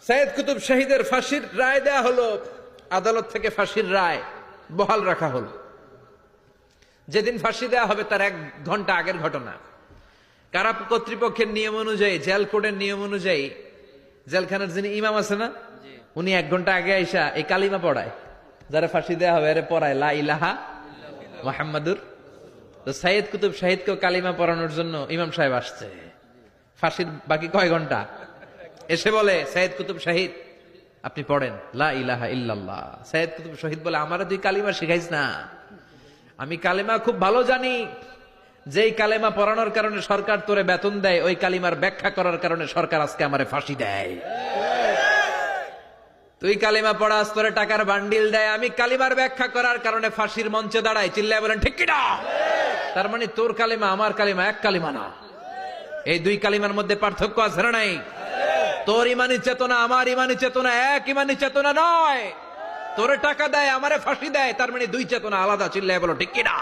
সাইয়েদ কুতুব শহীদের ফাঁসির রায় দেয়া হলো, আদালত থেকে ফাঁসির রায় বহাল রাখা হলো। যেদিন ফাঁসি দেয়া হবে তার 1 ঘন্টা আগের ঘটনা। কারা কর্তৃপক্ষের নিয়ম অনুযায়ী, জেল কোডের নিয়ম অনুযায়ী জেলখানার যিনি ইমাম আছে না, উনি 1 ঘন্টা আগে আইসা এই কালিমা পড়ায়, যারা ফাঁসি দেয়া হবে এর পড়ায় লা ইলাহা মুহাম্মাদুর। তো সাইয়েদ কুতুব শহীদকে কালিমা পড়ানোর জন্য ইমাম সাহেব আসছে। ফাঁসির বাকি কয় ঘন্টা, এসে বলে সাইয়েদ কুতুব শহীদ আপনি পড়েন লা ইলাহা ইল্লাল্লাহ। সাইয়েদ কুতুব শহীদ বলে আমারে তুই কালিমা শিখাইস না, আমি কালিমা খুব ভালো জানি। যেই কালেমা পড়ানোর কারণে সরকার তোরে বেতন দেয়, ওই কালিমার ব্যাখ্যা করার কারণে সরকার আজকে আমারে ফাঁসি দেয়। তুই কালিমা পড়াস, তোরে টাকার বান্ডিল দেয়, আমি কালিমার ব্যাখ্যা করার কারণে ফাঁসির মঞ্চে দাঁড়াই, চিল্লায় বলেন ঠিক কিনা? তার মানে তোর কালিমা আমার কালিমা এক কালিমা না, এই 2 কালিমার মধ্যে পার্থক্য আছে না নাই? তোর ইমানি চেতনা আমার ইমানি চেতনা এক ইমানি চেতনা নয়। তোরে টাকা দেয়, আমারে ফাঁসি দেয়, তার মানে 2 চেতনা আলাদা, চিল্লায় বলো ঠিক কিনা?